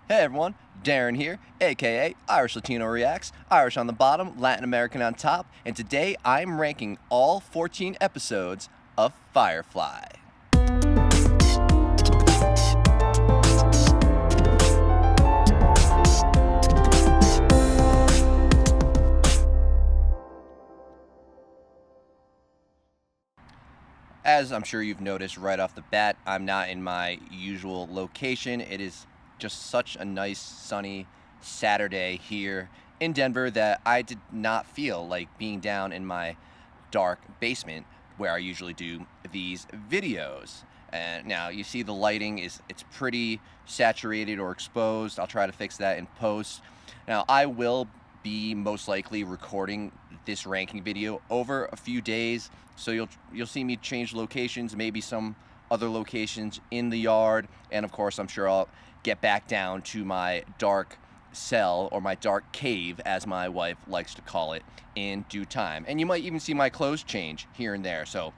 Hey everyone, Darren here, aka Irish Latino Reacts, Irish on the bottom, Latin American on top, and today I'm ranking all 14 episodes of Firefly. As I'm sure you've noticed right off the bat, I'm not in my usual location. It is just such a nice sunny Saturday here in Denver that I did not feel like being down in my dark basement where I usually do these videos. And now you see the lighting it's pretty saturated or exposed. I'll try to fix that in post. Now I will be most likely recording this ranking video over a few days, so you'll see me change locations, maybe some other locations in the yard, and of course I'm sure I'll get back down to my dark cell, or my dark cave as my wife likes to call it, in due time. And you might even see my clothes change here and there, so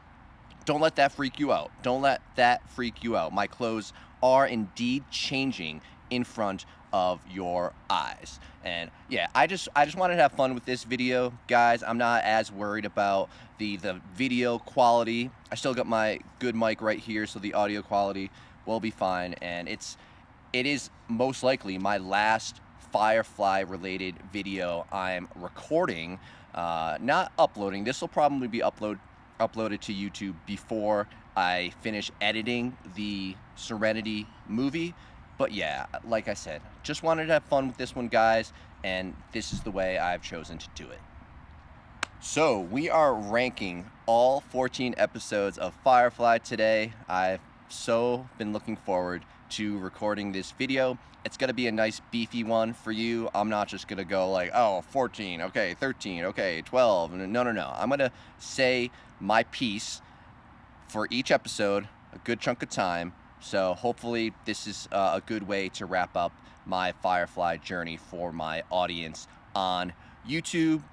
don't let that freak you out. Don't let that freak you out. My clothes are indeed changing in front of your eyes. And yeah, I just wanted to have fun with this video, guys. I'm not as worried about the video quality. I still got my good mic right here, so the audio quality will be fine. And it is most likely my last Firefly related video I'm recording, not uploading. This will probably be uploaded to YouTube before I finish editing the Serenity movie. But yeah, like I said, just wanted to have fun with this one, guys, and this is the way I've chosen to do it. So we are ranking all 14 episodes of Firefly today. I've so been looking forward to recording this video. It's gonna be a nice beefy one for you. I'm not just gonna go like, oh, 14, okay, 13, okay, 12. No. I'm gonna say my piece for each episode a good chunk of time. So hopefully this is a good way to wrap up my Firefly journey for my audience on YouTube.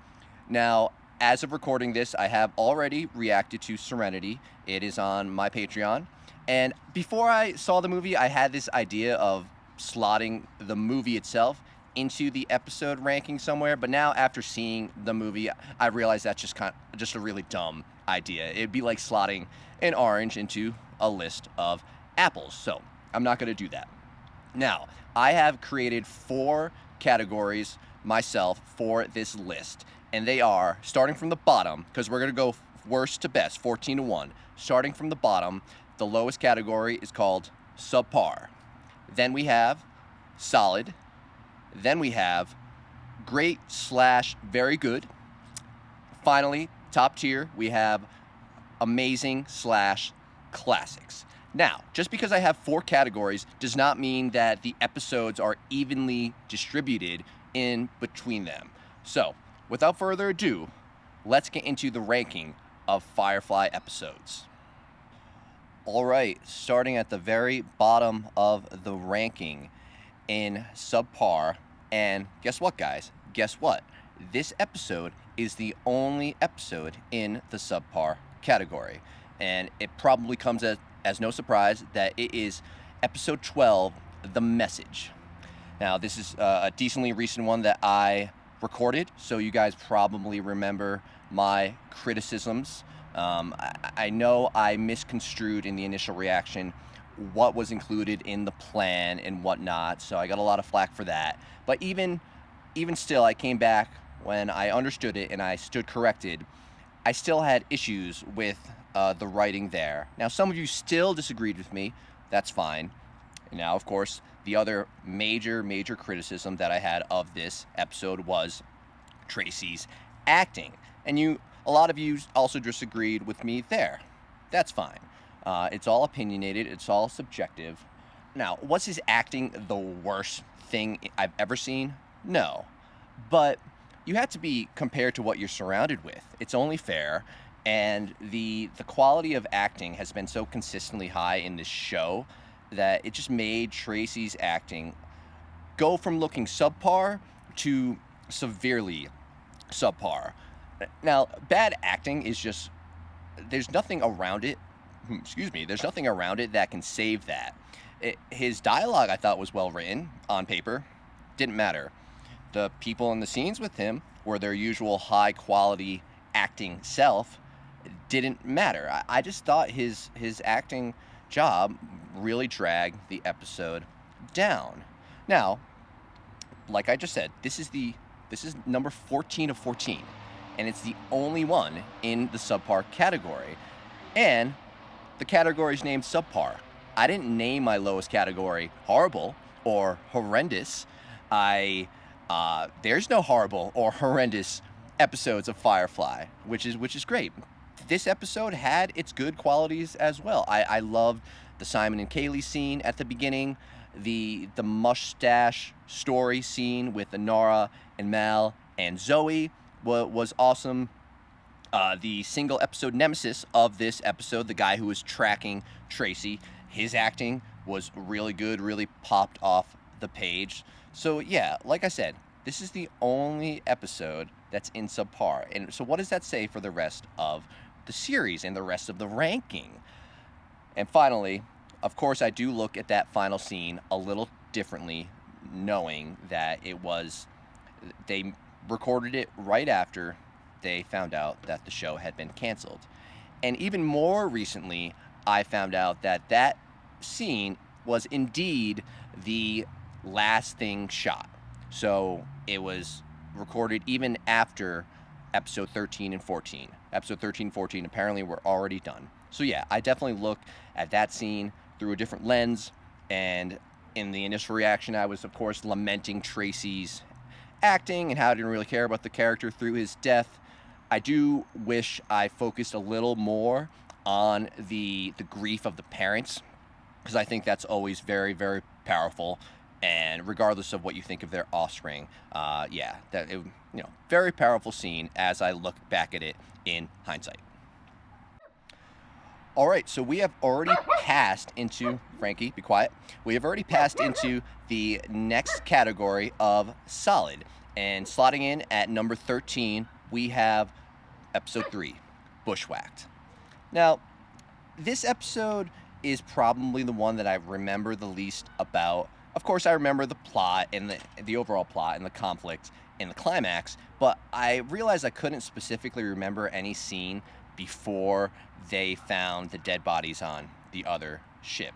Now, as of recording this, I have already reacted to Serenity. It is on my Patreon. And before I saw the movie, I had this idea of slotting the movie itself into the episode ranking somewhere. But now, after seeing the movie, I realized that's just a really dumb idea. It'd be like slotting an orange into a list of apples, so I'm not going to do that. Now, I have created 4 categories myself for this list, and they are, starting from the bottom, because we're going to go worst to best, 14 to 1. Starting from the bottom, the lowest category is called subpar. Then we have solid. Then we have great/very good. Finally, top tier, we have amazing/classics. Now, just because I have 4 categories does not mean that the episodes are evenly distributed in between them. So, without further ado, let's get into the ranking of Firefly episodes. Alright, starting at the very bottom of the ranking in subpar, and guess what, guys? Guess what? This episode is the only episode in the subpar category, and it probably comes as no surprise that it is episode 12, The Message. Now, this is a decently recent one that I recorded, so you guys probably remember my criticisms. I know I misconstrued in the initial reaction what was included in the plan and whatnot, so I got a lot of flack for that. But even still, I came back when I understood it and I stood corrected. I still had issues with the writing there. Now, some of you still disagreed with me. That's fine. Now, of course, the other major criticism that I had of this episode was Tracy's acting. And a lot of you also disagreed with me there. That's fine. It's all opinionated. It's all subjective. Now, was his acting the worst thing I've ever seen? No. But you have to be compared to what you're surrounded with. It's only fair. And the quality of acting has been so consistently high in this show that it just made Tracy's acting go from looking subpar to severely subpar. Now, bad acting is just, there's nothing around it. There's nothing around it that can save that. His dialogue I thought was well written on paper. Didn't matter. The people in the scenes with him were their usual high quality acting self. Didn't matter. I just thought his acting job really dragged the episode down. Now, like I just said, this is number 14 of 14, and it's the only one in the subpar category. And the category is named subpar. I didn't name my lowest category horrible or horrendous. There's no horrible or horrendous episodes of Firefly, which is great. This episode had its good qualities as well. I loved the Simon and Kaylee scene at the beginning, the mustache story scene with Nora and Mal and Zoe was awesome. The single episode nemesis of this episode, the guy who was tracking Tracy, his acting was really good, really popped off the page. So yeah, like I said, this is the only episode that's in subpar. And so what does that say for the rest of the series and the rest of the ranking? And finally, of course, I do look at that final scene a little differently, knowing that they recorded it right after they found out that the show had been canceled. And even more recently, I found out that that scene was indeed the last thing shot. So it was recorded even after episode 13 and 14. Episode 13 and 14 apparently were already done. So yeah, I definitely look at that scene through a different lens. And in the initial reaction, I was, of course, lamenting Tracy's acting and how I didn't really care about the character through his death. I do wish I focused a little more on the grief of the parents, because I think that's always very, very powerful. And regardless of what you think of their offspring, very powerful scene as I look back at it in hindsight. All right, so we have already passed into, Frankie, be quiet. We have already passed into the next category of solid. And slotting in at number 13, we have episode 3, Bushwhacked. Now, this episode is probably the one that I remember the least about. Of course, I remember the plot and the overall plot and the conflict and the climax, but I realized I couldn't specifically remember any scene before they found the dead bodies on the other ship.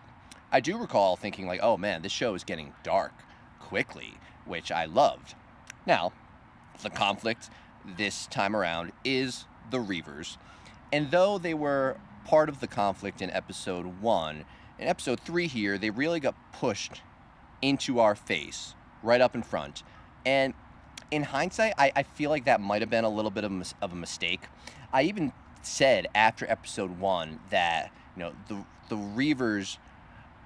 I do recall thinking like, oh man, this show is getting dark quickly, which I loved. Now, the conflict this time around is the Reavers. And though they were part of the conflict in episode 1, in episode 3 here, they really got pushed into our face, right up in front. And in hindsight, I feel like that might have been a little bit of a mistake. I even said after episode 1 that, the Reavers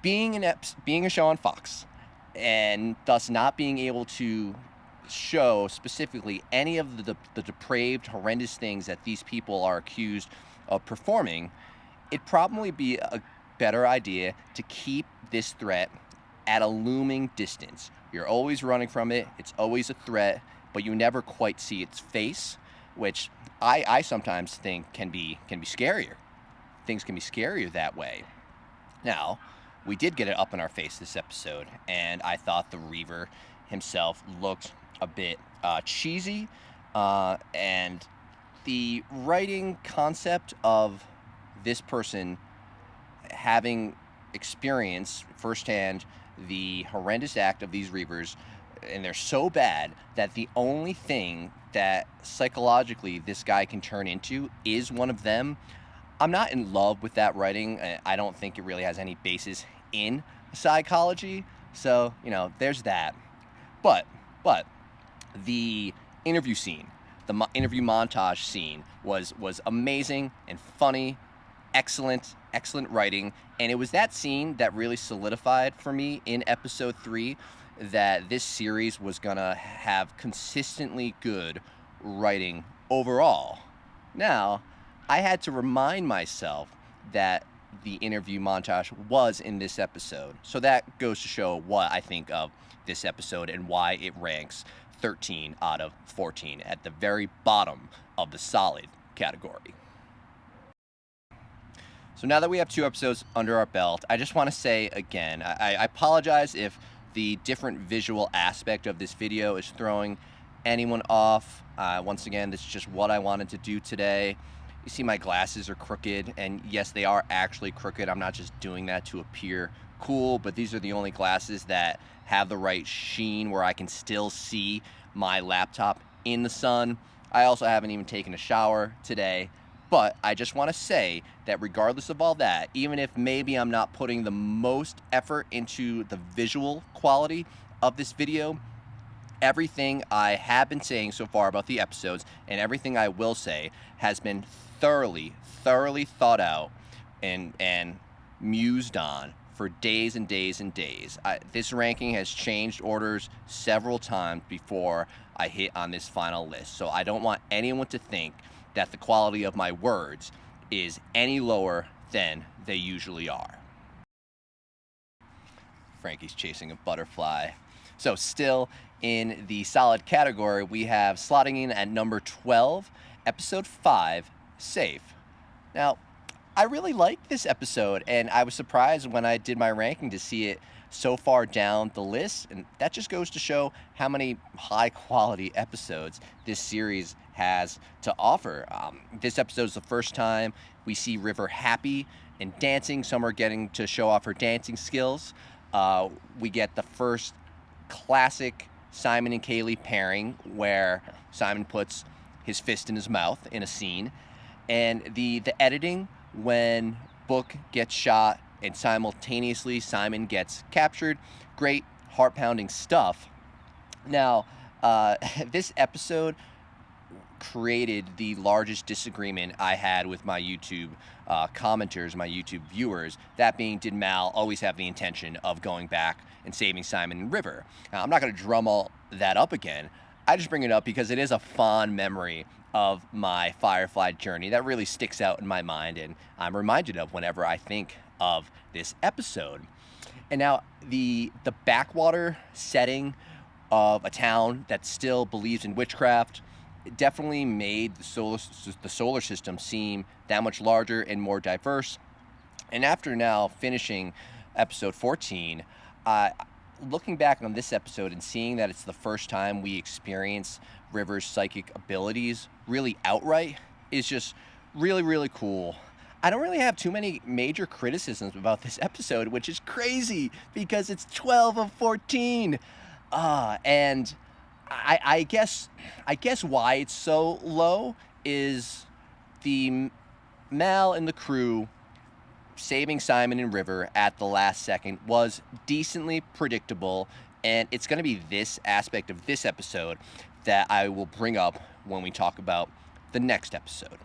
being a show on Fox, and thus not being able to show specifically any of the depraved, horrendous things that these people are accused of performing, it'd probably be a better idea to keep this threat at a looming distance. You're always running from it, it's always a threat, but you never quite see its face, which I sometimes think can be scarier. Things can be scarier that way. Now, we did get it up in our face this episode, and I thought the Reaver himself looked a bit cheesy, and the writing concept of this person having experienced firsthand the horrendous act of these Reavers, and they're so bad that the only thing that psychologically this guy can turn into is one of them. I'm not in love with that writing. I don't think it really has any basis in psychology. So, there's that. But the interview scene, the interview montage scene was amazing and funny, excellent writing. And it was that scene that really solidified for me in episode 3 that this series was gonna have consistently good writing overall. Now, I had to remind myself that the interview montage was in this episode. So that goes to show what I think of this episode and why it ranks 13 out of 14 at the very bottom of the solid category. So now that we have 2 episodes under our belt, I just want to say again, I apologize if the different visual aspect of this video is throwing anyone off. Once again, this is just what I wanted to do today. You see my glasses are crooked, and yes, they are actually crooked. I'm not just doing that to appear cool, but these are the only glasses that have the right sheen where I can still see my laptop in the sun. I also haven't even taken a shower today. But I just want to say that regardless of all that, even if maybe I'm not putting the most effort into the visual quality of this video, everything I have been saying so far about the episodes and everything I will say has been thoroughly thought out and mused on for days and days and days. This ranking has changed orders several times before I hit on this final list. So I don't want anyone to think that the quality of my words is any lower than they usually are. Frankie's chasing a butterfly. So still in the solid category, we have slotting in at number 12, episode 5, Safe. Now, I really liked this episode, and I was surprised when I did my ranking to see it so far down the list, and that just goes to show how many high-quality episodes this series has to offer. This episode is the first time we see River happy and dancing. Some are getting to show off her dancing skills. We get the first classic Simon and Kaylee pairing where Simon puts his fist in his mouth in a scene. And the editing when Book gets shot and simultaneously Simon gets captured. Great heart-pounding stuff. Now, this episode created the largest disagreement I had with my YouTube commenters, my YouTube viewers, that being, did Mal always have the intention of going back and saving Simon and River? Now, I'm not going to drum all that up again. I just bring it up because it is a fond memory of my Firefly journey that really sticks out in my mind, and I'm reminded of whenever I think of this episode. And now the backwater setting of a town that still believes in witchcraft, it definitely made the solar system seem that much larger and more diverse. And after now finishing episode 14, looking back on this episode and seeing that it's the first time we experience River's psychic abilities really outright is just really cool. I don't really have too many major criticisms about this episode, which is crazy because it's 12 of 14. And I guess why it's so low is the Mal and the crew saving Simon and River at the last second was decently predictable, and it's going to be this aspect of this episode that I will bring up when we talk about the next episode.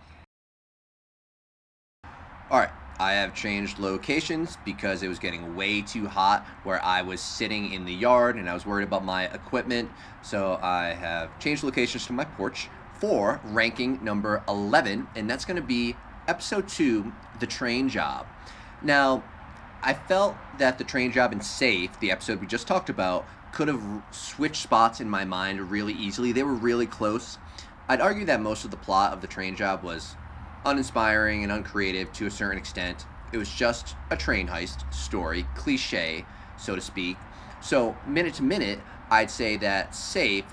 Alright, I have changed locations because it was getting way too hot where I was sitting in the yard and I was worried about my equipment. So I have changed locations to my porch for ranking number 11, and that's going to be episode 2, The Train Job. Now, I felt that The Train Job and Safe, the episode we just talked about, could have switched spots in my mind really easily. They were really close. I'd argue that most of the plot of The Train Job was uninspiring and uncreative to a certain extent. It was just a train heist story, cliche, so to speak. So, minute to minute, I'd say that Safe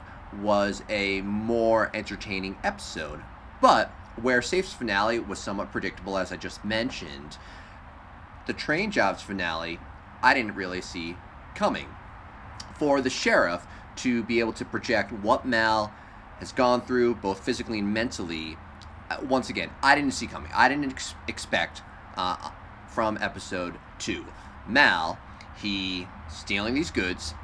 was a more entertaining episode. But where Safe's finale was somewhat predictable, as I just mentioned, the Train Job's finale, I didn't really see coming. For the sheriff to be able to project what Mal has gone through, both physically and mentally, once again, I didn't see coming. I didn't expect from episode 2. Mal, he stealing these goods.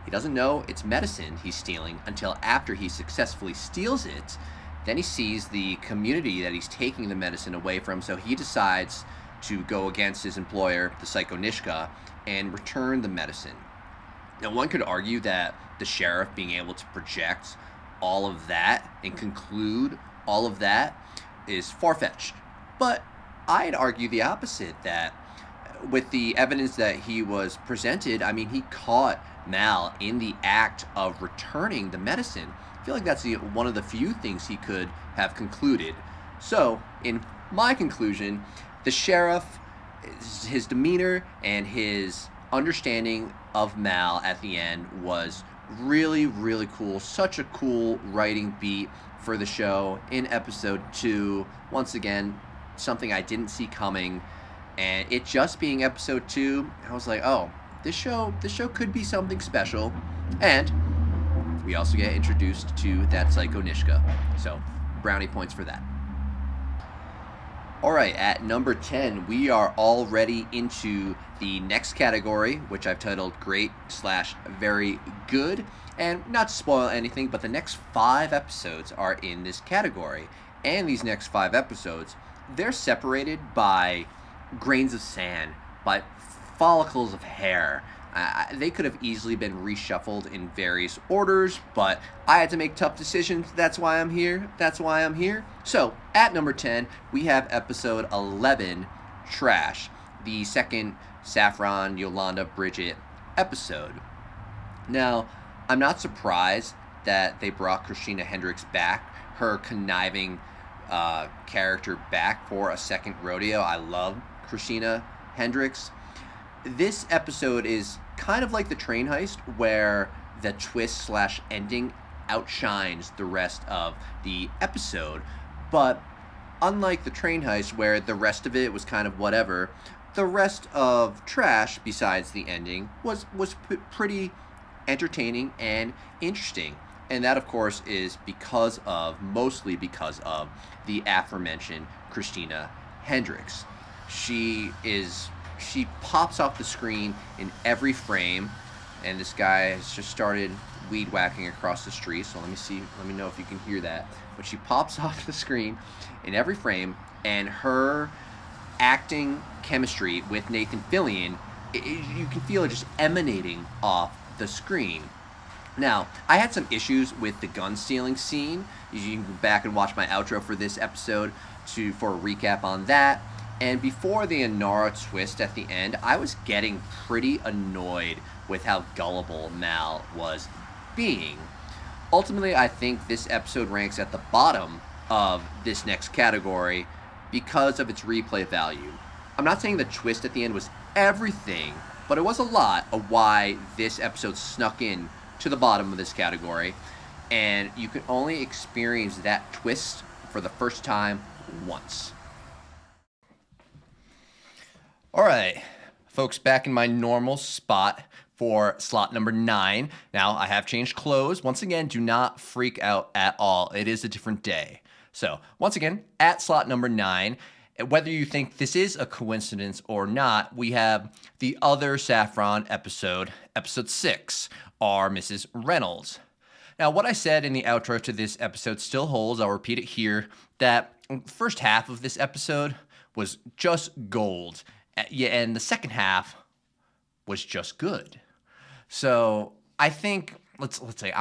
He doesn't know it's medicine he's stealing until after he successfully steals it. Then he sees the community that he's taking the medicine away from, so he decides to go against his employer, the Psychonishka, and return the medicine. Now, one could argue that the sheriff being able to project all of that and conclude all of that is far-fetched. But I'd argue the opposite, that with the evidence that he was presented, I mean, he caught Mal in the act of returning the medicine. I feel like that's one of the few things he could have concluded. So, in my conclusion, The sheriff, his demeanor and his understanding of Mal at the end was really, really cool. Such a cool writing beat for the show in episode 2. Once again, something I didn't see coming. And it just being episode 2, I was like, oh, this show could be something special. And we also get introduced to that Psycho Nishka. So, brownie points for that. All right, at number 10, we are already into the next category, which I've titled Great/Very Good. And not to spoil anything, but the next 5 episodes are in this category. And these next 5 episodes, they're separated by grains of sand, by follicles of hair. They could have easily been reshuffled in various orders, but I had to make tough decisions. That's why I'm here. So, at number 10, we have episode 11, Trash, the second Saffron, Yolanda, Bridget episode. Now, I'm not surprised that they brought Christina Hendricks back, her conniving character back for a second rodeo. I love Christina Hendricks. This episode is kind of like the train heist, where the twist/ending outshines the rest of the episode. But unlike the train heist, where the rest of it was kind of whatever, the rest of Trash, besides the ending, was pretty entertaining and interesting. And that, of course, is mostly because of the aforementioned Christina Hendricks. She pops off the screen in every frame, and this guy has just started weed whacking across the street, so let me know if you can hear that. But she pops off the screen in every frame, and her acting chemistry with Nathan Fillion, you can feel it just emanating off the screen. Now, I had some issues with the gun stealing scene. You can go back and watch my outro for this episode for a recap on that. And before the Inara twist at the end, I was getting pretty annoyed with how gullible Mal was being. Ultimately, I think this episode ranks at the bottom of this next category because of its replay value. I'm not saying the twist at the end was everything, but it was a lot of why this episode snuck in to the bottom of this category. And you can only experience that twist for the first time once. All right, folks, back in my normal spot for slot number 9. Now, I have changed clothes. Once again, do not freak out at all. It is a different day. So, once again, at slot number 9, whether you think this is a coincidence or not, we have the other Saffron episode 6, Our Mrs. Reynolds. Now, what I said in the outro to this episode still holds. I'll repeat it here, that the first half of this episode was just gold. Yeah, and the second half was just good. So I think let's say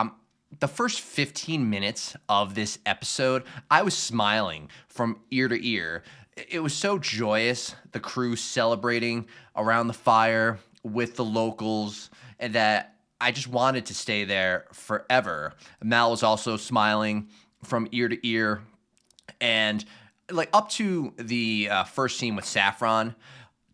the first 15 minutes of this episode, I was smiling from ear to ear. It was so joyous, the crew celebrating around the fire with the locals, and that I just wanted to stay there forever. Mal was also smiling from ear to ear, and like up to the first scene with Saffron,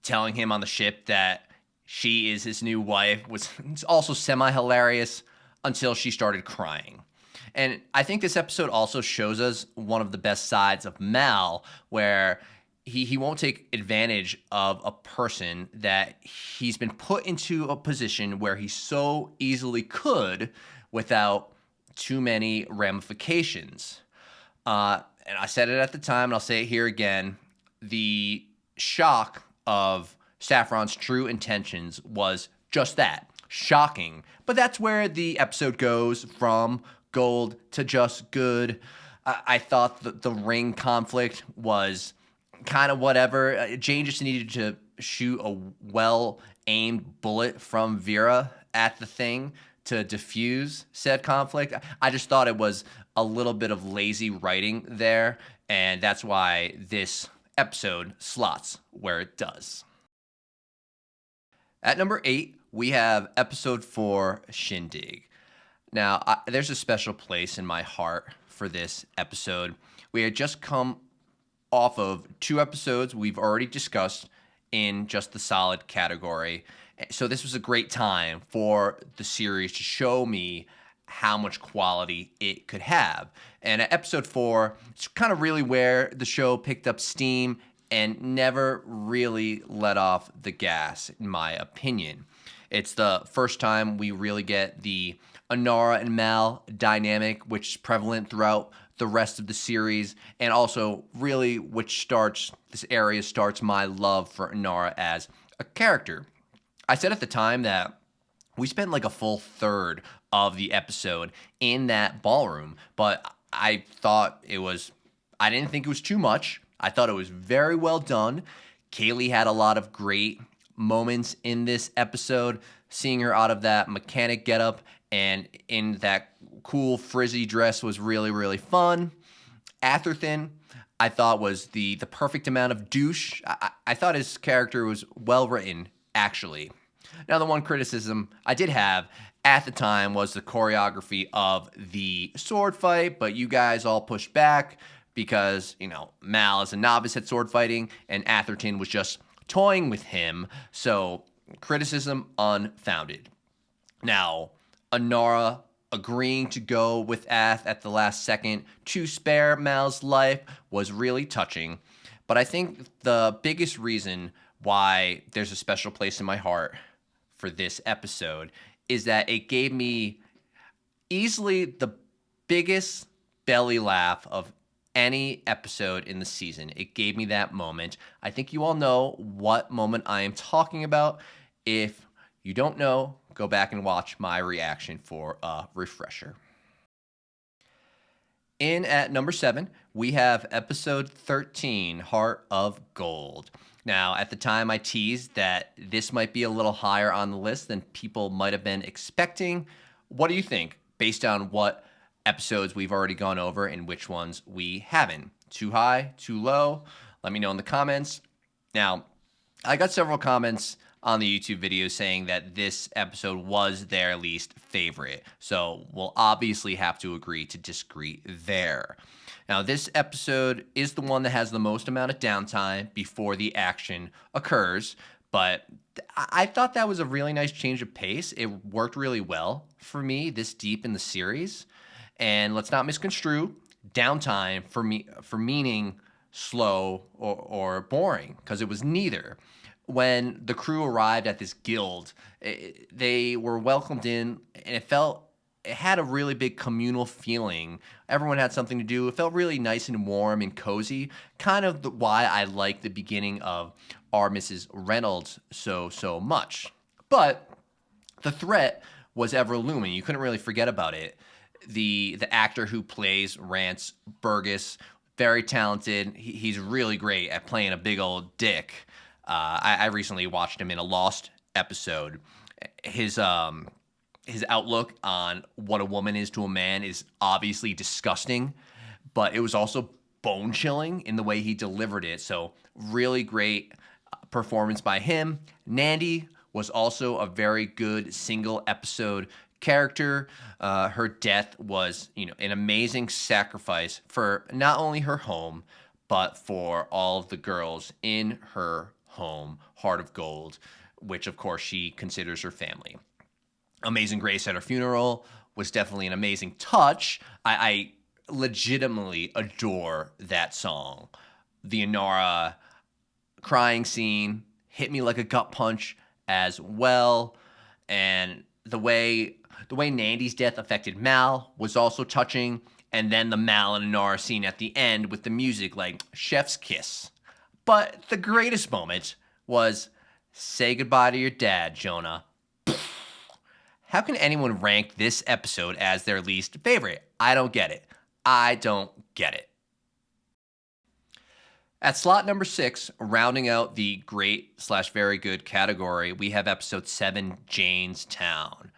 telling him on the ship that she is his new wife was also semi-hilarious until she started crying. And I think this episode also shows us one of the best sides of Mal, where he won't take advantage of a person that he's been put into a position where he so easily could without too many ramifications. And I said it at the time, and I'll say it here again. The shock of Saffron's true intentions was just that, shocking. But that's where the episode goes from gold to just good. I thought that the ring conflict was kind of whatever. Jane just needed to shoot a well-aimed bullet from Vera at the thing to diffuse said conflict. I just thought it was a little bit of lazy writing there, and that's why this episode slots where it does. At number 8, we have episode 4, Shindig. Now, there's a special place in my heart for this episode. We had just come off of 2 episodes we've already discussed in just the solid category. So this was a great time for the series to show me how much quality it could have. And at episode 4, it's kind of really where the show picked up steam and never really let off the gas, in my opinion. It's the first time we really get the Inara and Mal dynamic, which is prevalent throughout the rest of the series, and also really this area starts my love for Inara as a character. I said at the time that we spent like a full third of the episode in that ballroom, but I didn't think it was too much. I thought it was very well done. Kaylee had a lot of great moments in this episode, seeing her out of that mechanic getup and in that cool frizzy dress was really, really fun. Atherton, I thought was the perfect amount of douche. I thought his character was well written, actually. Now, the one criticism I did have at the time was the choreography of the sword fight, but you guys all pushed back because, Mal is a novice at sword fighting and Atherton was just toying with him, so criticism unfounded. Now, Inara agreeing to go with Ath at the last second to spare Mal's life was really touching, but I think the biggest reason why there's a special place in my heart for this episode is that it gave me easily the biggest belly laugh of any episode in the season. It gave me that moment. I think you all know what moment I am talking about. If you don't know, go back and watch my reaction for a refresher. In at number 7, we have episode 13, Heart of Gold. Now, at the time, I teased that this might be a little higher on the list than people might have been expecting. What do you think, based on what episodes we've already gone over and which ones we haven't? Too high, too low? Let me know in the comments. Now, I got several comments on the YouTube video saying that this episode was their least favorite. So we'll obviously have to agree to disagree there. Now, this episode is the one that has the most amount of downtime before the action occurs, but I thought that was a really nice change of pace. It worked really well for me this deep in the series. And let's not misconstrue downtime for meaning slow or boring, because it was neither. When the crew arrived at this guild, they were welcomed in, and it had a really big communal feeling. Everyone had something to do. It felt really nice and warm and cozy, kind of why I like the beginning of Our Mrs. Reynolds so much. But the threat was ever looming. You couldn't really forget about it. The actor who plays Rance Burgess, very talented. He's really great at playing a big old dick. I recently watched him in a Lost episode. His outlook on what a woman is to a man is obviously disgusting, but it was also bone-chilling in the way he delivered it. So really great performance by him. Nandi was also a very good single episode character. Her death was, an amazing sacrifice for not only her home, but for all of the girls in her home, Heart of Gold, which of course she considers her family. Amazing Grace at her funeral was definitely an amazing touch. I legitimately adore that song. The Inara crying scene hit me like a gut punch as well, and the way Nandi's death affected Mal was also touching, and then the Mal and Inara scene at the end with the music like chef's kiss. But the greatest moment was say goodbye to your dad, Jonah. How can anyone rank this episode as their least favorite? I don't get it. I don't get it. At slot number 6, rounding out the great/very good category, we have episode 7, Janestown.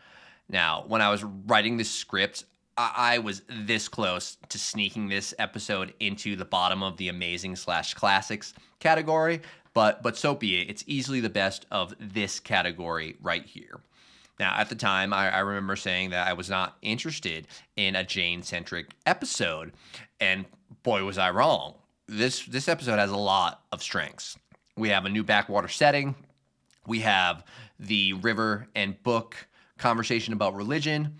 Now, when I was writing this script, I was this close to sneaking this episode into the bottom of the amazing/classics category, but so be it. It's easily the best of this category right here. Now, at the time, I remember saying that I was not interested in a Jane-centric episode, and boy, was I wrong. this episode has a lot of strengths. We have a new backwater setting. We have the River and Book conversation about religion.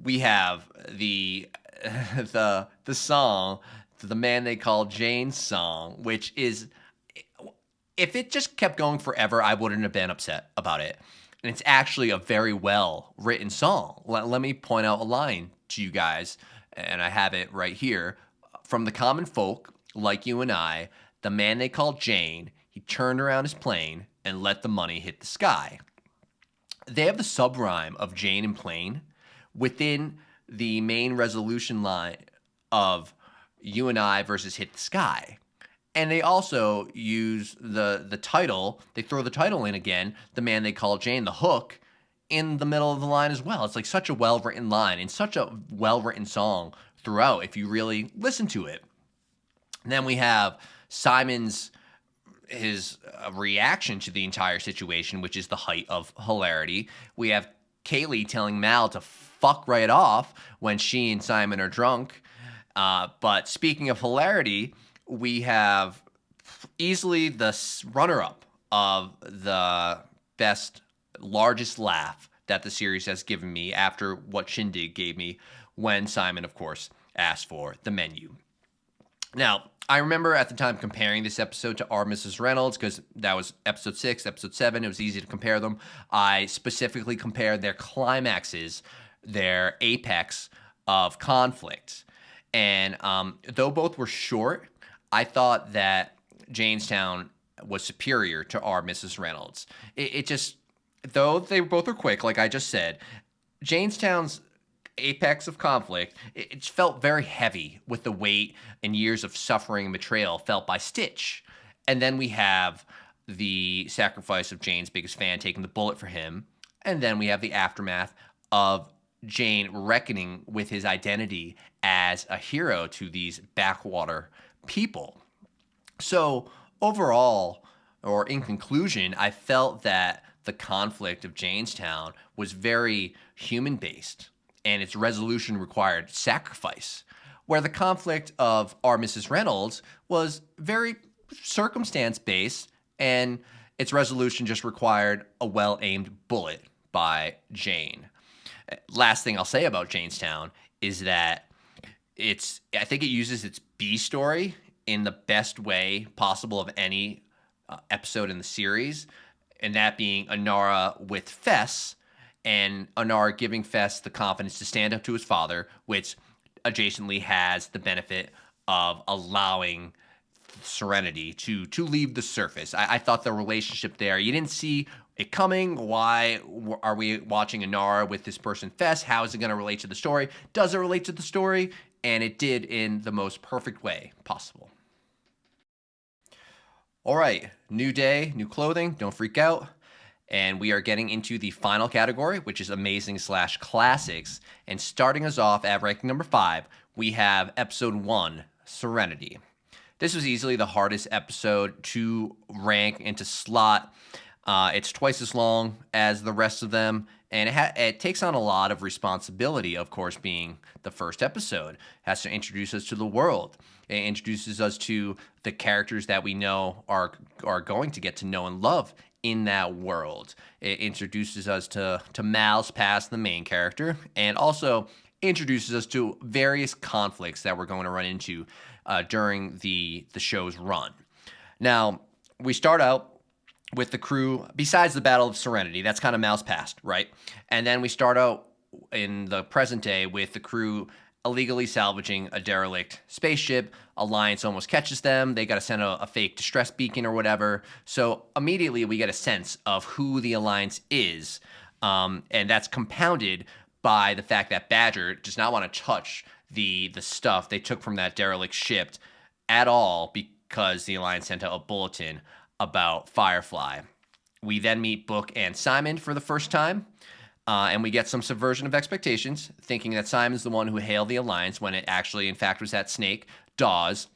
We have the the song, the Man They Call Jane song, which is, if it just kept going forever, I wouldn't have been upset about it. And it's actually a very well written song. Let me point out a line to you guys, and I have it right here. From the common folk, like you and I, the man they called Jane, he turned around his plane and let the money hit the sky. They have the subrhyme of Jane and plane within the main resolution line of you and I versus hit the sky. And they also use the title, they throw the title in again, the man they call Jane, the hook, in the middle of the line as well. It's like such a well-written line and such a well-written song throughout if you really listen to it. And then we have Simon's his reaction to the entire situation, which is the height of hilarity. We have Kaylee telling Mal to fuck right off when she and Simon are drunk. But speaking of hilarity, we have easily the runner-up of the best, largest laugh that the series has given me after what Shindig gave me when Simon, of course, asked for the menu. Now, I remember at the time comparing this episode to Our Mrs. Reynolds because that was episode 6, episode 7. It was easy to compare them. I specifically compared their climaxes, their apex of conflict. And though both were short, I thought that Janestown was superior to Our Mrs. Reynolds. It just, though they both are quick, like I just said, Janestown's apex of conflict, it felt very heavy with the weight and years of suffering and betrayal felt by Stitch. And then we have the sacrifice of Jane's biggest fan taking the bullet for him. And then we have the aftermath of Jane reckoning with his identity as a hero to these backwater people. So overall, or in conclusion, I felt that the conflict of Janestown was very human-based, and its resolution required sacrifice, where the conflict of Our Mrs. Reynolds was very circumstance-based, and its resolution just required a well-aimed bullet by Jane. Last thing I'll say about Janestown is that I think it uses its B story in the best way possible of any episode in the series, and that being Anara with Fess, and Anar giving Fess the confidence to stand up to his father, which adjacently has the benefit of allowing Serenity to leave the surface. I thought the relationship there, you didn't see it coming. Why are we watching Anar with this person Fess? How is it going to relate to the story? Does it relate to the story? And it did in the most perfect way possible. All right, new day, new clothing, don't freak out. And we are getting into the final category, which is amazing/classics. And starting us off at ranking number 5, we have episode 1, Serenity. This was easily the hardest episode to rank and to slot. It's twice as long as the rest of them, and it takes on a lot of responsibility, of course, being the first episode. It has to introduce us to the world. It introduces us to the characters that we know are going to get to know and love in that world. It introduces us to Mal's past, the main character, and also introduces us to various conflicts that we're going to run into during the show's run. Now, we start out with the crew, besides the Battle of Serenity, that's kind of Mal's past, right? And then we start out in the present day with the crew illegally salvaging a derelict spaceship. Alliance almost catches them. They got to send a fake distress beacon or whatever. So immediately we get a sense of who the Alliance is. And that's compounded by the fact that Badger does not want to touch the stuff they took from that derelict ship at all because the Alliance sent out a bulletin about Firefly. We then meet Book and Simon for the first time. And we get some subversion of expectations, thinking that Simon's the one who hailed the Alliance when it actually, in fact, was that snake, Dawes.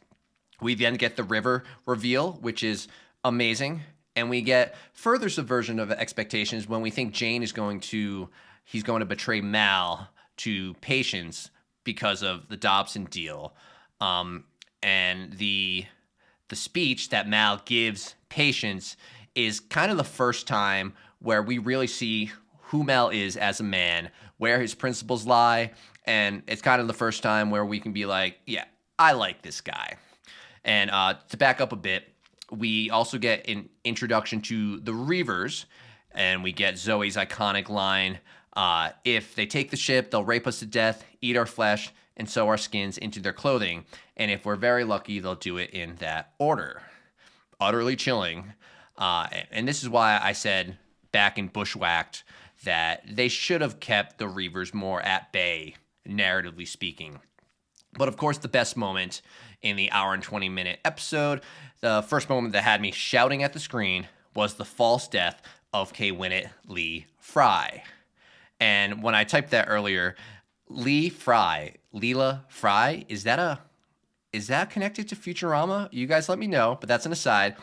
We then get the River reveal, which is amazing. And we get further subversion of expectations when we think Jane is going to betray Mal to Patience because of the Dobson deal. And the the speech that Mal gives Patience is kind of the first time where we really see who Mal is as a man, where his principles lie, and it's kind of the first time where we can be like, yeah, I like this guy. And to back up a bit, we also get an introduction to the Reavers, and we get Zoe's iconic line, if they take the ship, they'll rape us to death, eat our flesh, and sew our skins into their clothing. And if we're very lucky, they'll do it in that order. Utterly chilling. And this is why I said back in Bushwhacked that they should have kept the Reavers more at bay, narratively speaking. But of course, the best moment in the hour and 20-minute episode, the first moment that had me shouting at the screen, was the false death of Kay Winnett Lee Fry. And when I typed that earlier, Leela Fry, is that connected to Futurama? You guys let me know, but that's an aside.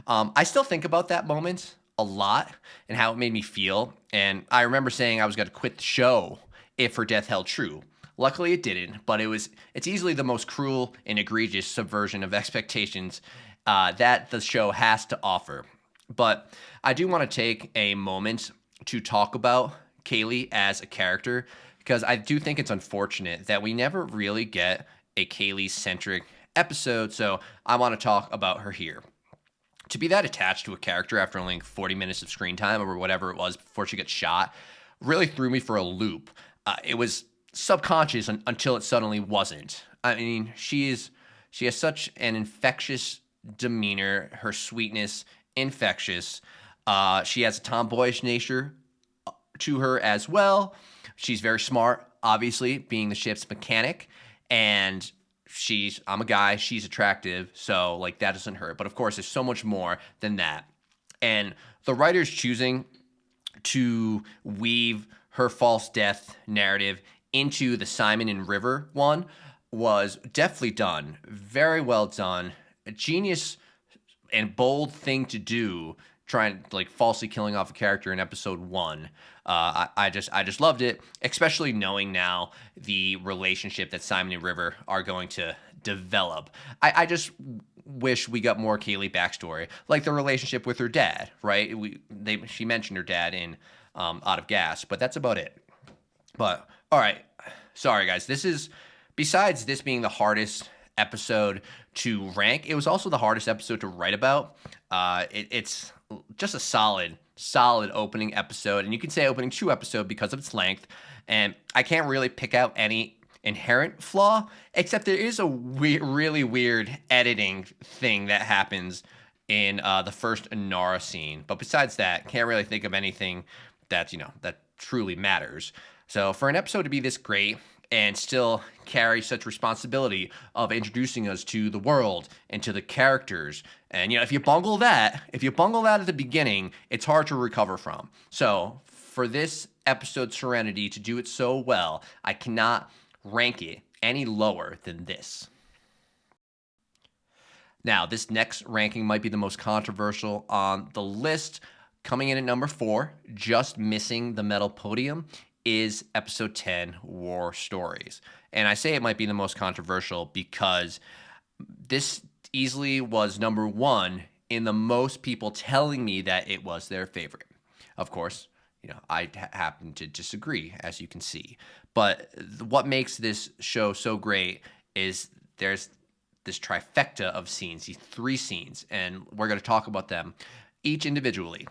I still think about that moment a lot and how it made me feel. And I remember saying I was going to quit the show if her death held true. Luckily it didn't, but it's easily the most cruel and egregious subversion of expectations that the show has to offer. But I do want to take a moment to talk about Kaylee as a character, because I do think it's unfortunate that we never really get a Kaylee-centric episode, so I want to talk about her here. To be that attached to a character after only 40 minutes of screen time or whatever it was before she gets shot really threw me for a loop. It was subconscious until it suddenly wasn't. I mean, she has such an infectious demeanor, her sweetness, infectious. She has a tomboyish nature to her as well. She's very smart, obviously, being the ship's mechanic, and I'm a guy, she's attractive, so like that doesn't hurt. But of course, there's so much more than that. And the writers choosing to weave her false death narrative into the Simon and River one was definitely done. Very well done. A genius and bold thing to do, trying like falsely killing off a character in episode 1. I just loved it, especially knowing now the relationship that Simon and River are going to develop. I just wish we got more Kaylee backstory, like the relationship with her dad, right? She mentioned her dad in Out of Gas, but that's about it. But all right, sorry guys, besides this being the hardest episode to rank, it was also the hardest episode to write about. It's just a solid opening episode, and you can say opening 2 episode because of its length, and I can't really pick out any inherent flaw, except there is a really weird editing thing that happens in the first Inara scene. But besides that, can't really think of anything that truly matters. So for an episode to be this great and still carry such responsibility of introducing us to the world and to the characters, and if you bungle that at the beginning, it's hard to recover from. So for this episode Serenity to do it so well, I cannot rank it any lower than this. Now, this next ranking might be the most controversial on the list. Coming in at number 4, just missing the medal podium, is episode 10, War Stories. And I say it might be the most controversial because this easily was number 1 in the most people telling me that it was their favorite. Of course, I happen to disagree, as you can see. But what makes this show so great is there's this trifecta of scenes, these 3 scenes, and we're going to talk about them each individually.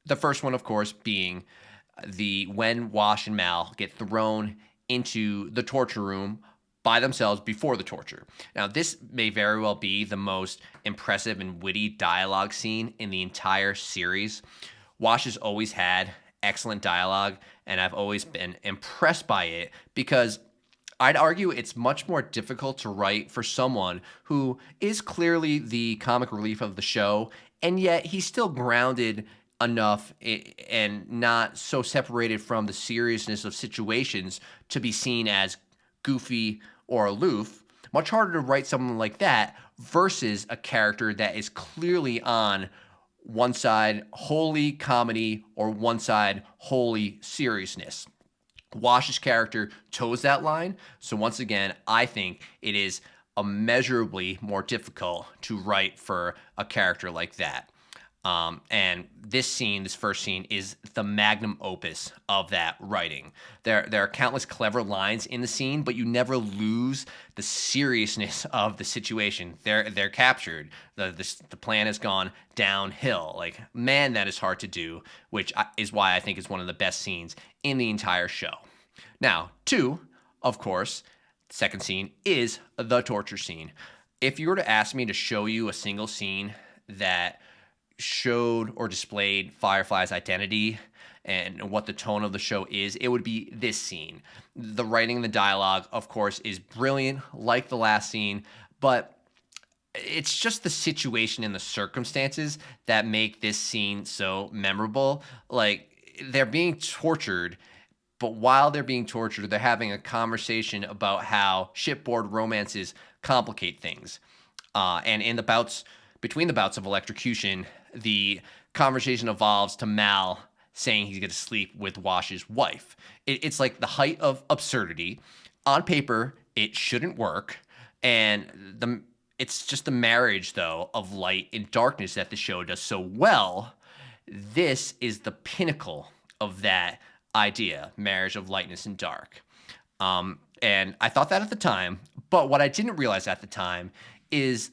The first one, of course, being when Wash and Mal get thrown into the torture room by themselves before the torture. Now, this may very well be the most impressive and witty dialogue scene in the entire series. Wash has always had excellent dialogue, and I've always been impressed by it because I'd argue it's much more difficult to write for someone who is clearly the comic relief of the show, and yet he's still grounded enough and not so separated from the seriousness of situations to be seen as goofy or aloof. Much harder to write someone like that versus a character that is clearly on one side wholly comedy or one side wholly seriousness. Wash's character toes that line. So once again, I think it is immeasurably more difficult to write for a character like that. And this first scene, is the magnum opus of that writing. There are countless clever lines in the scene, but you never lose the seriousness of the situation. They're captured. The plan has gone downhill. Like, man, that is hard to do, which is why I think is one of the best scenes in the entire show. Now, two, of course, second scene is the torture scene. If you were to ask me to show you a single scene that showed or displayed Firefly's identity and what the tone of the show is, it would be this scene. The writing and the dialogue, of course, is brilliant, like the last scene, but it's just the situation and the circumstances that make this scene so memorable. Like, they're being tortured, but while they're being tortured, they're having a conversation about how shipboard romances complicate things. And in the bouts, between the bouts of electrocution, the conversation evolves to Mal saying he's going to sleep with Wash's wife. It's like the height of absurdity. On paper, it shouldn't work. And it's just the marriage, though, of light and darkness that the show does so well. This is the pinnacle of that idea, marriage of lightness and dark. And I thought that at the time, but what I didn't realize at the time is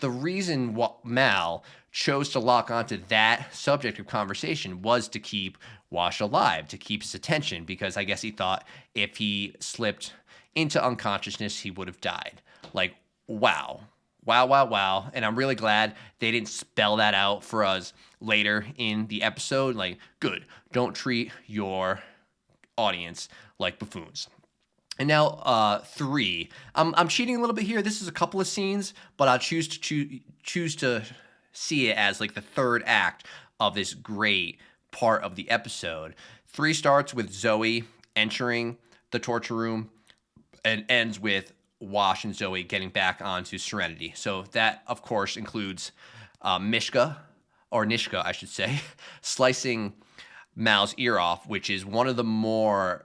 the reason what Mal chose to lock onto that subject of conversation was to keep Wash alive, to keep his attention, because I guess he thought if he slipped into unconsciousness, he would have died. Like, wow. Wow, wow, wow. And I'm really glad they didn't spell that out for us later in the episode. Like, good. Don't treat your audience like buffoons. And now, three. I'm cheating a little bit here. This is a couple of scenes, but I'll choose to see it as like the third act of this great part of the episode. Three starts with Zoe entering the torture room and ends with Wash and Zoe getting back onto Serenity. So that, of course, includes Nishka, I should say, slicing Mal's ear off, which is one of the more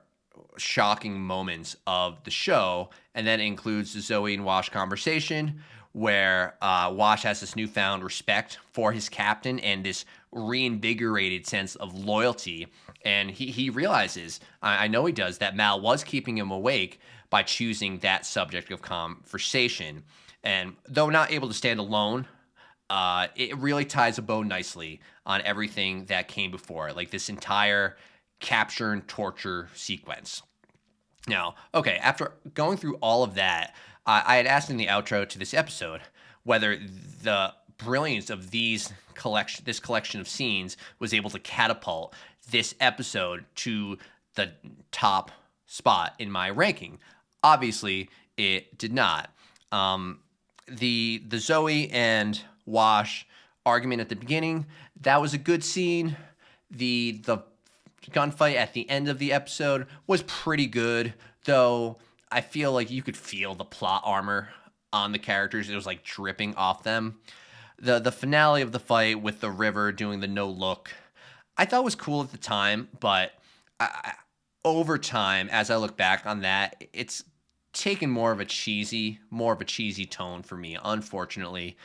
shocking moments of the show. And then it includes the Zoe and Wash conversation where Wash has this newfound respect for his captain and this reinvigorated sense of loyalty. And he realizes, I know he does, that Mal was keeping him awake by choosing that subject of conversation. And though not able to stand alone, it really ties a bow nicely on everything that came before, like this entire capture and torture sequence. Now, okay, after going through all of that, I had asked in the outro to this episode whether the brilliance of this collection of scenes was able to catapult this episode to the top spot in my ranking. Obviously, it did not. The Zoe and Wash argument at the beginning, that was a good scene. The gunfight at the end of the episode was pretty good, though I feel like you could feel the plot armor on the characters. It was like dripping off them. The finale of the fight with the river doing the no look, I thought was cool at the time, but over time, as I look back on that, it's taken more of a cheesy tone for me, unfortunately.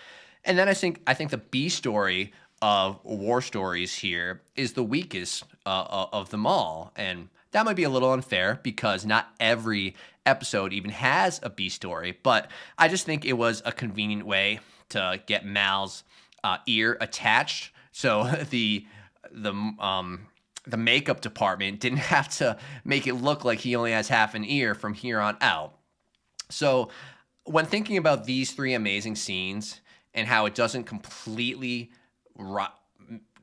And then I think the B story of war stories here is the weakest of them all. And that might be a little unfair because not every episode even has a B story, but I just think it was a convenient way to get Mal's ear attached. So the makeup department didn't have to make it look like he only has half an ear from here on out. So when thinking about these three amazing scenes and how it doesn't completely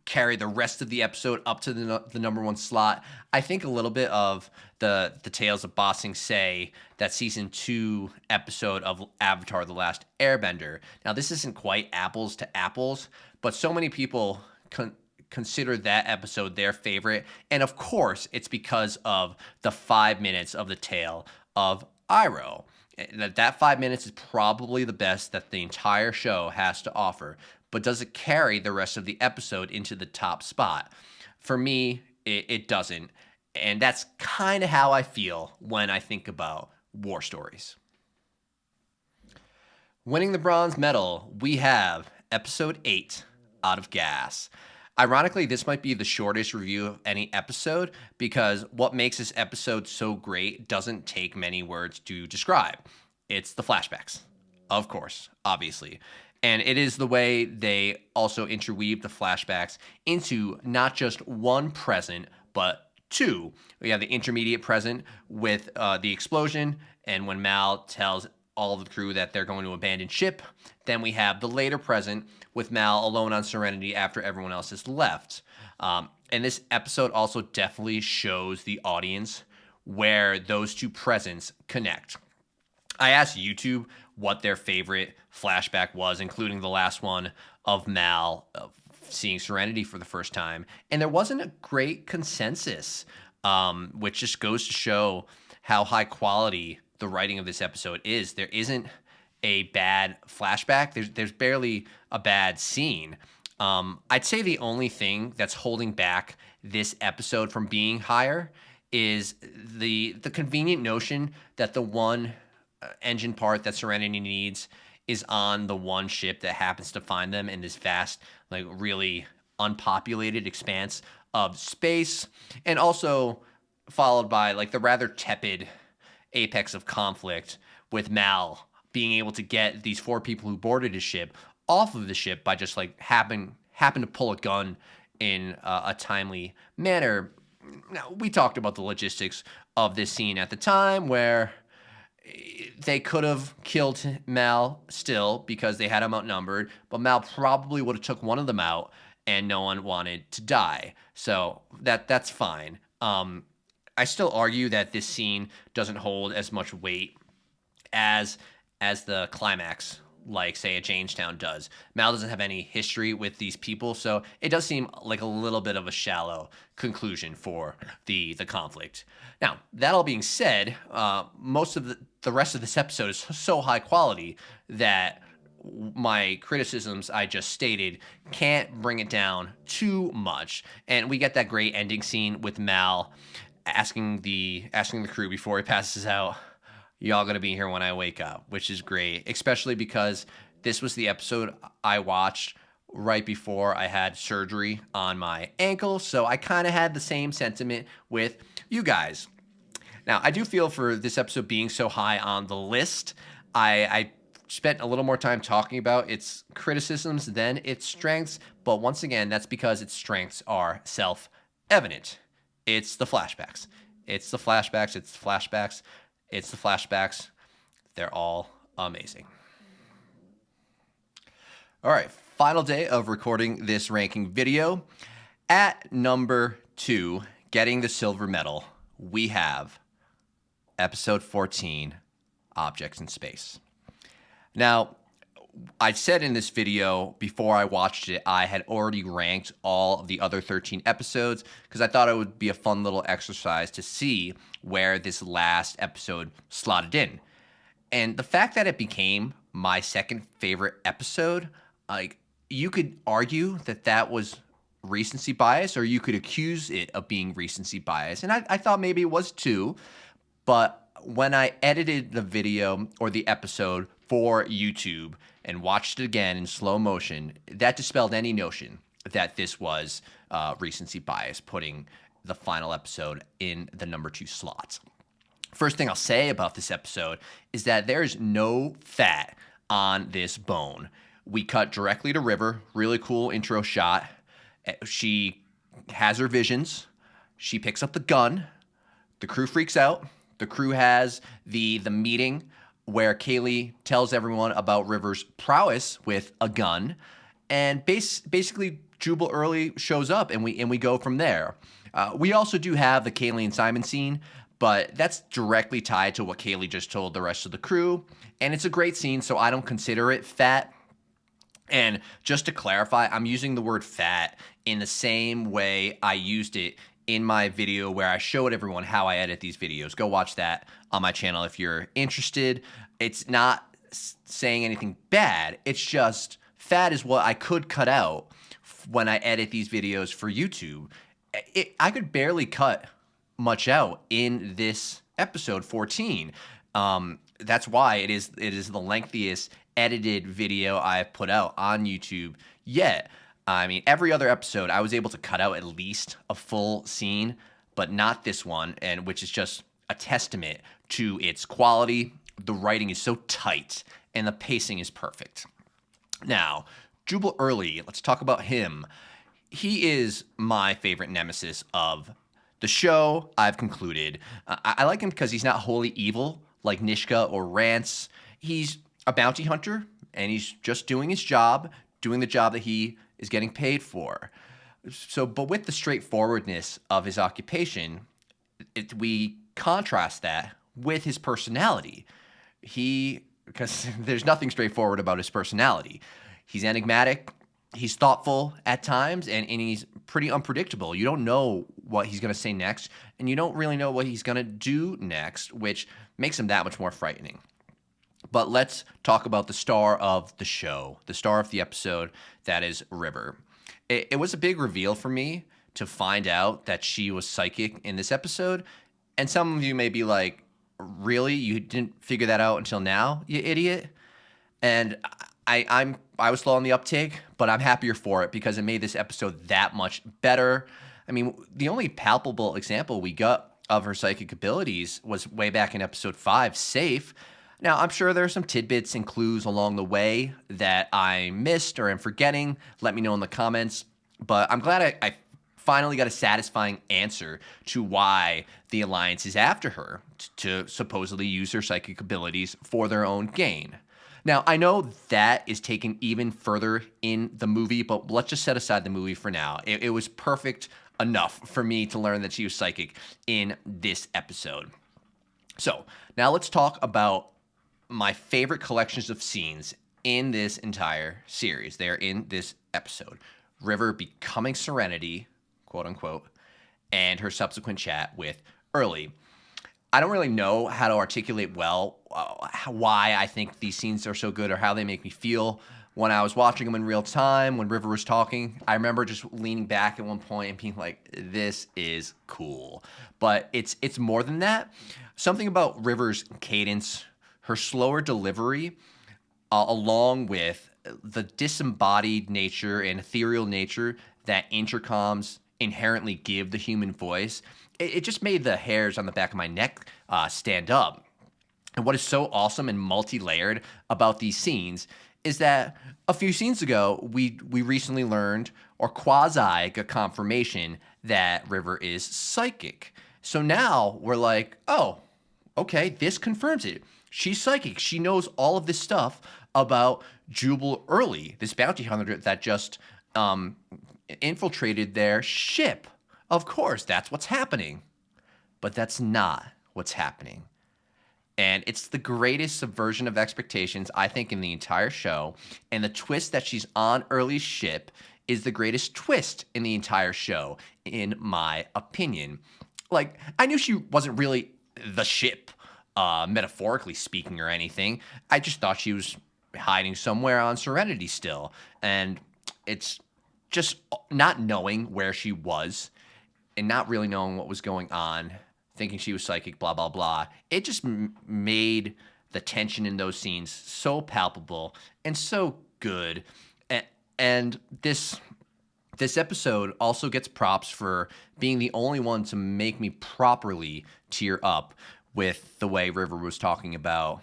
carry the rest of the episode up to the number one slot, I think a little bit of the Tales of Ba Sing Se, that season 2 episode of Avatar: The Last Airbender. Now, this isn't quite apples to apples, but so many people consider that episode their favorite, and of course, it's because of the 5 minutes of the tale of Iroh. That 5 minutes is probably the best that the entire show has to offer. But does it carry the rest of the episode into the top spot? For me, it doesn't. And that's kind of how I feel when I think about war stories. Winning the bronze medal, we have episode 8, Out of Gas. Ironically, this might be the shortest review of any episode because what makes this episode so great doesn't take many words to describe. It's the flashbacks, of course, obviously. And it is the way they also interweave the flashbacks into not just one present, but two. We have the intermediate present with the explosion, and when Mal tells all of the crew that they're going to abandon ship. Then we have the later present with Mal alone on Serenity after everyone else has left. And this episode also definitely shows the audience where those two presents connect. I asked YouTube what their favorite flashback was, including the last one of Mal seeing Serenity for the first time. And there wasn't a great consensus, which just goes to show how high quality the writing of this episode is. There isn't a bad flashback. There's barely a bad scene. I'd say the only thing that's holding back this episode from being higher is the convenient notion that the one engine part that Serenity needs is on the one ship that happens to find them in this vast, like really unpopulated expanse of space, and also followed by like the rather tepid apex of conflict with Mal being able to get these 4 people who boarded his ship off of the ship by just like happen to pull a gun in a timely manner. Now, we talked about the logistics of this scene at the time where they could have killed Mal still because they had him outnumbered, but Mal probably would have took one of them out and no one wanted to die. So that's fine. I still argue that this scene doesn't hold as much weight as the climax, like say a Jamestown does. Mal doesn't have any history with these people, so it does seem like a little bit of a shallow conclusion for the conflict. Now, that all being said, most of the rest of this episode is so high quality that my criticisms I just stated can't bring it down too much. And we get that great ending scene with Mal asking the crew before he passes out, y'all gonna be here when I wake up, which is great, especially because this was the episode I watched right before I had surgery on my ankle, so I kind of had the same sentiment with you guys. Now, I do feel for this episode being so high on the list, I spent a little more time talking about its criticisms than its strengths, but once again, that's because its strengths are self-evident. It's the flashbacks. It's the flashbacks. It's the flashbacks. It's the flashbacks. They're all amazing. All right, final day of recording this ranking video. At number 2, getting the silver medal, we have episode 14, Objects in Space. Now, I said in this video before I watched it, I had already ranked all of the other 13 episodes because I thought it would be a fun little exercise to see where this last episode slotted in. And the fact that it became my second favorite episode, like you could argue that was recency bias, or you could accuse it of being recency bias. And I thought maybe it was too, but when I edited the video or the episode for YouTube and watched it again in slow motion, that dispelled any notion that this was recency bias, putting the final episode in the number 2 slot. First thing I'll say about this episode is that there's no fat on this bone. We cut directly to River, really cool intro shot. She has her visions. She picks up the gun. The crew freaks out. The crew has the meeting where Kaylee tells everyone about River's prowess with a gun, and basically Jubal Early shows up, and we go from there. We also do have the Kaylee and Simon scene, but that's directly tied to what Kaylee just told the rest of the crew, and it's a great scene, so I don't consider it fat. And just to clarify, I'm using the word fat in the same way I used it in my video where I showed everyone how I edit these videos. Go watch that on my channel if you're interested. It's not saying anything bad. It's just fat is what I could cut out when I edit these videos for YouTube. I could barely cut much out in this episode 14. That's why it is the lengthiest edited video I've put out on YouTube yet. I mean, every other episode I was able to cut out at least a full scene, but not this one, and which is just a testament to its quality. The writing is so tight and the pacing is perfect. Now, Jubal Early, let's talk about him. He is my favorite nemesis of the show. I've concluded. I like him because he's not wholly evil like Nishka or Rance. He's a bounty hunter, and he's just doing his job, doing the job that he is getting paid for. So, but with the straightforwardness of his occupation, we contrast that with his personality. Because there's nothing straightforward about his personality. He's enigmatic, he's thoughtful at times, and he's pretty unpredictable. You don't know what he's going to say next, and you don't really know what he's going to do next, which makes him that much more frightening. But let's talk about the star of the show, the star of the episode, that is River. It was a big reveal for me to find out that she was psychic in this episode, and some of you may be like, really? You didn't figure that out until now, you idiot? And I was slow on the uptake, but I'm happier for it because it made this episode that much better. I mean, the only palpable example we got of her psychic abilities was way back in episode 5, Safe. Now, I'm sure there are some tidbits and clues along the way that I missed or am forgetting. Let me know in the comments. But I'm glad I finally got a satisfying answer to why the Alliance is after her, to supposedly use her psychic abilities for their own gain. Now, I know that is taken even further in the movie, but let's just set aside the movie for now. It was perfect enough for me to learn that she was psychic in this episode. So, now let's talk about my favorite collections of scenes in this entire series. They're in this episode. River becoming Serenity, quote unquote, and her subsequent chat with Early. I don't really know how to articulate well why I think these scenes are so good or how they make me feel when I was watching them in real time, when River was talking. I remember just leaning back at one point and being like, this is cool. But it's more than that. Something about River's cadence, her slower delivery, along with the disembodied nature and ethereal nature that intercoms inherently give the human voice, it just made the hairs on the back of my neck stand up. And what is so awesome and multi-layered about these scenes is that a few scenes ago, we recently learned, or quasi got confirmation, that River is psychic. So now we're like, oh, okay, this confirms it. She's psychic. She knows all of this stuff about Jubal Early, this bounty hunter that just infiltrated their ship. Of course, that's what's happening. But that's not what's happening. And it's the greatest subversion of expectations, I think, in the entire show. And the twist that she's on Early's ship is the greatest twist in the entire show, in my opinion. Like, I knew she wasn't really the ship, metaphorically speaking, or anything. I just thought she was hiding somewhere on Serenity still. And it's just not knowing where she was and not really knowing what was going on, thinking she was psychic, blah, blah, blah. It just made the tension in those scenes so palpable and so good. And this episode also gets props for being the only one to make me properly tear up with the way River was talking about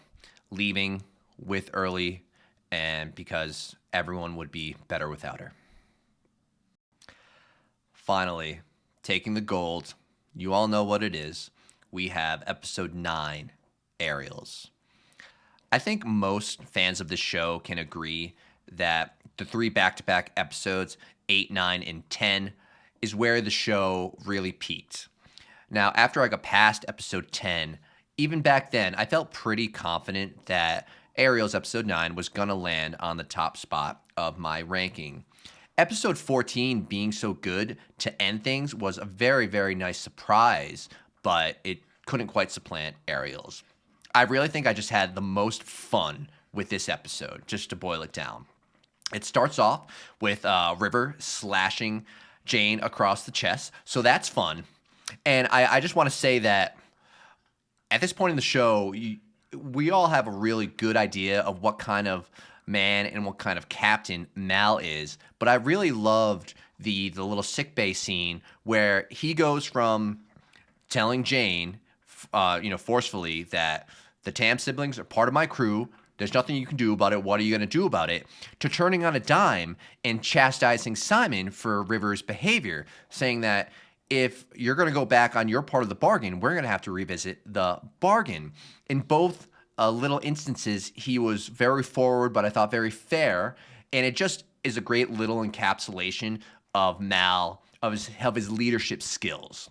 leaving with Early, and because everyone would be better without her. Finally, taking the gold, you all know what it is. We have episode 9, Aerials. I think most fans of this show can agree that the 3 back-to-back episodes, 8, 9, and 10, is where the show really peaked. Now, after I got past episode 10, even back then, I felt pretty confident that Aerials episode 9 was going to land on the top spot of my ranking. Episode 14 being so good to end things was a very, very nice surprise, but it couldn't quite supplant Aerials. I really think I just had the most fun with this episode, just to boil it down. It starts off with River slashing Jane across the chest, so that's fun. And I just want to say that at this point in the show, we all have a really good idea of what kind of man and what kind of captain Mal is, but I really loved the little sickbay scene where he goes from telling Jane, forcefully that the Tam siblings are part of my crew. There's nothing you can do about it. What are you going to do about it? To turning on a dime and chastising Simon for River's behavior, saying that if you're going to go back on your part of the bargain, we're going to have to revisit the bargain. In both little instances, he was very forward, but I thought very fair. And it just is a great little encapsulation of Mal, of his leadership skills.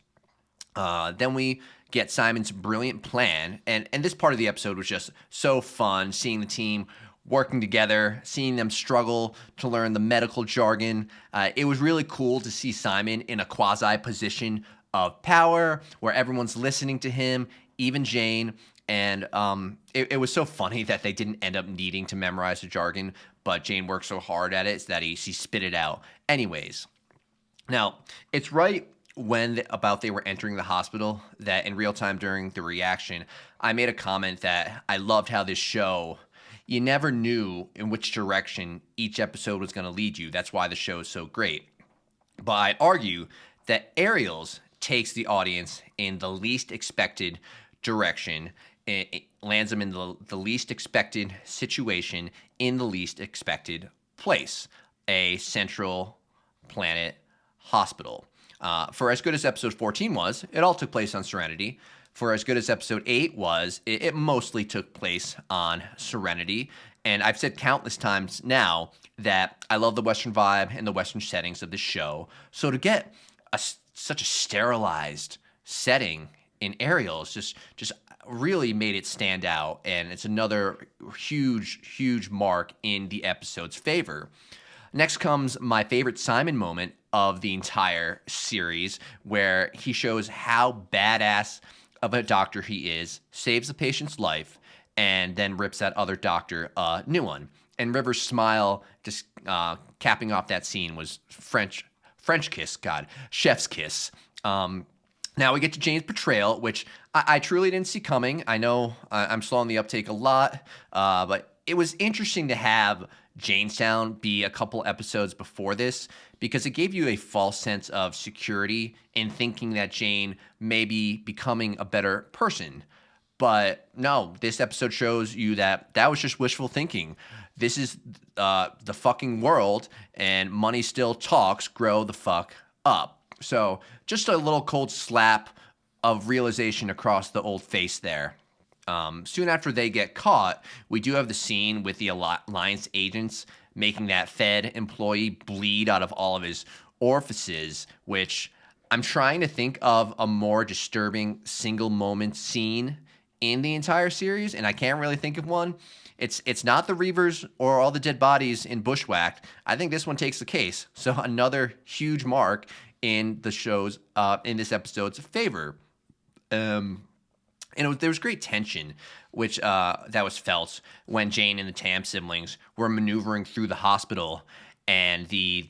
Then we get Simon's brilliant plan, and this part of the episode was just so fun, seeing the team working together, seeing them struggle to learn the medical jargon. It was really cool to see Simon in a quasi position of power where everyone's listening to him, even Jane. And it was so funny that they didn't end up needing to memorize the jargon, but Jane worked so hard at it that she spit it out anyways. Now, it's right when they were entering the hospital that in real time during the reaction, I made a comment that I loved how this show, you never knew in which direction each episode was going to lead you. That's why the show is so great. But I'd argue that Ariel's takes the audience in the least expected direction. It lands them in the least expected situation in the least expected place, a central planet hospital. For as good as episode 14 was, it all took place on Serenity. For as good as episode 8 was, it mostly took place on Serenity. And I've said countless times now that I love the Western vibe and the Western settings of the show. So to get such a sterilized setting in Ariel's just really made it stand out. And it's another huge mark in the episode's favor. Next comes my favorite Simon moment of the entire series, where he shows how badass of a doctor he is, saves the patient's life, and then rips that other doctor a new one. And River's smile, just capping off that scene, was French kiss, God, chef's kiss. Now we get to Jane's portrayal, which I truly didn't see coming. I know I'm slow on the uptake a lot, but it was interesting to have Janestown be a couple episodes before this, because it gave you a false sense of security in thinking that Jane may be becoming a better person. But no, this episode shows you that was just wishful thinking. This is the fucking world, and money still talks. Grow the fuck up. So just a little cold slap of realization across the old face there. Soon after they get caught, we do have the scene with the Alliance agents making that Fed employee bleed out of all of his orifices, which I'm trying to think of a more disturbing single moment scene in the entire series, and I can't really think of one. It's not the Reavers or all the dead bodies in Bushwhacked. I think this one takes the case. So another huge mark in the show's in this episode's favor. And there was great tension, which that was felt when Jane and the Tam siblings were maneuvering through the hospital, and the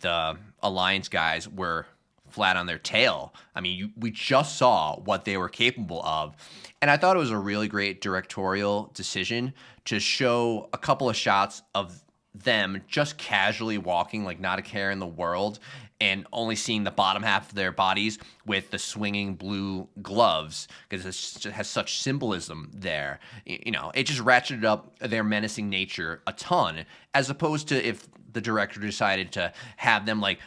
Alliance guys were flat on their tail. I mean, we just saw what they were capable of. And I thought it was a really great directorial decision to show a couple of shots of them just casually walking like not a care in the world, and only seeing the bottom half of their bodies with the swinging blue gloves, because it has such symbolism there. You know, it just ratcheted up their menacing nature a ton, as opposed to if the director decided to have them like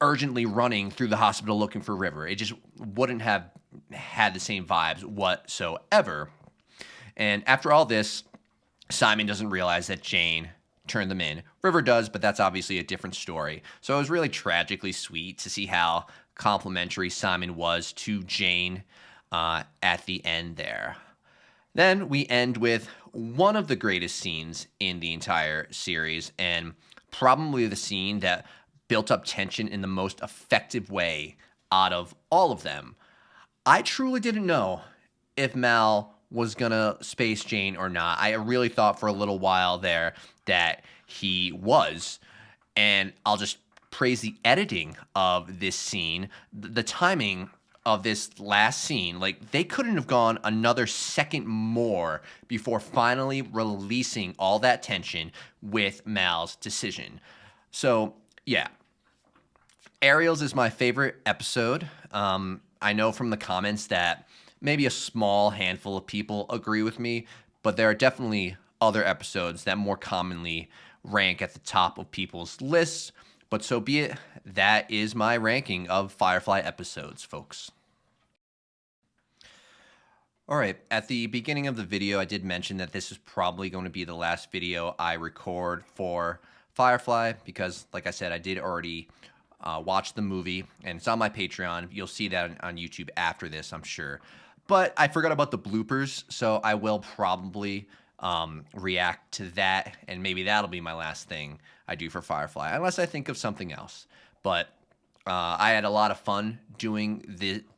urgently running through the hospital looking for River. It just wouldn't have had the same vibes whatsoever. And after all this, Simon doesn't realize that Jane turned them in. River does, but that's obviously a different story. So it was really tragically sweet to see how complimentary Simon was to Jane at the end there. Then we end with one of the greatest scenes in the entire series, and probably the scene that built up tension in the most effective way out of all of them. I truly didn't know if Mal was going to space Jane or not. I really thought for a little while there that he was. And I'll just praise the editing of this scene. The timing of this last scene, like they couldn't have gone another second more before finally releasing all that tension with Mal's decision. So yeah, Ariel's is my favorite episode. I know from the comments that maybe a small handful of people agree with me, but there are definitely other episodes that more commonly rank at the top of people's lists. But so be it. That is my ranking of Firefly episodes, folks. All right, at the beginning of the video, I did mention that this is probably going to be the last video I record for Firefly because, like I said, I did already watch the movie, and it's on my Patreon. You'll see that on YouTube after this, I'm sure. But I forgot about the bloopers, so I will probably react to that, and maybe that'll be my last thing I do for Firefly, unless I think of something else. But I had a lot of fun doing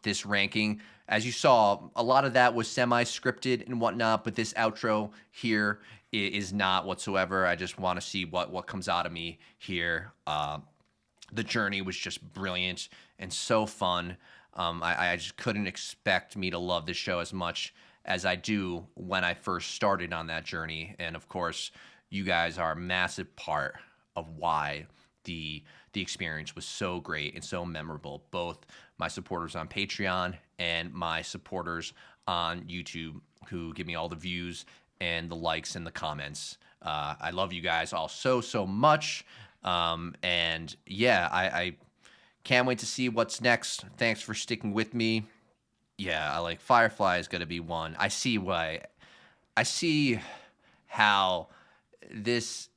this ranking. As you saw, a lot of that was semi-scripted and whatnot, but this outro here is not whatsoever. I just want to see what comes out of me here. The journey was just brilliant and so fun. I just couldn't expect me to love this show as much as I do when I first started on that journey. And of course, you guys are a massive part of why the experience was so great and so memorable. Both my supporters on Patreon and my supporters on YouTube who give me all the views and the likes and the comments. I love you guys all so much. And yeah, I can't wait to see what's next. Thanks for sticking with me. Yeah, I like Firefly is going to be one. I see how this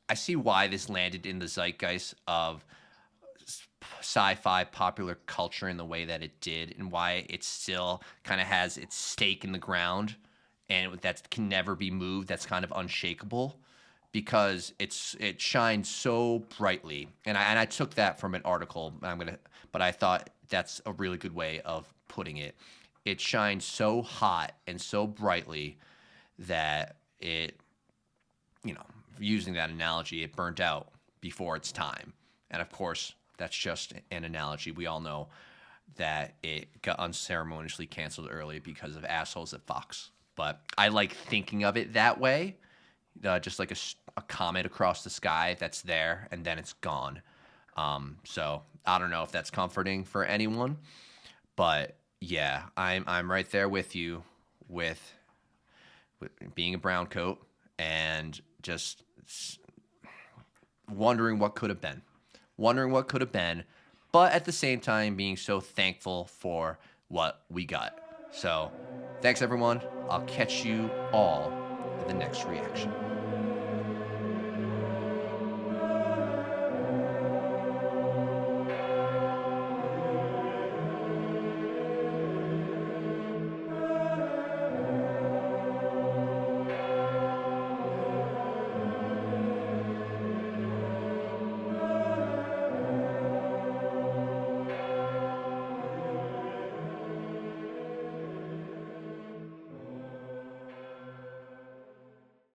I see why this landed in the zeitgeist of sci-fi popular culture in the way that it did, and why it still kind of has its stake in the ground and that can never be moved. That's kind of unshakable because it shines so brightly. And I took that from an article. But I thought that's a really good way of putting it. It shines so hot and so brightly that it, using that analogy, it burnt out before its time. And of course, that's just an analogy. We all know that it got unceremoniously canceled early because of assholes at Fox. But I like thinking of it that way, just like a comet across the sky that's there and then it's gone. So I don't know if that's comforting for anyone, but yeah, I'm right there with you with being a brown coat and just wondering what could have been. But at the same time being so thankful for what we got. So thanks everyone. I'll catch you all in the next reaction.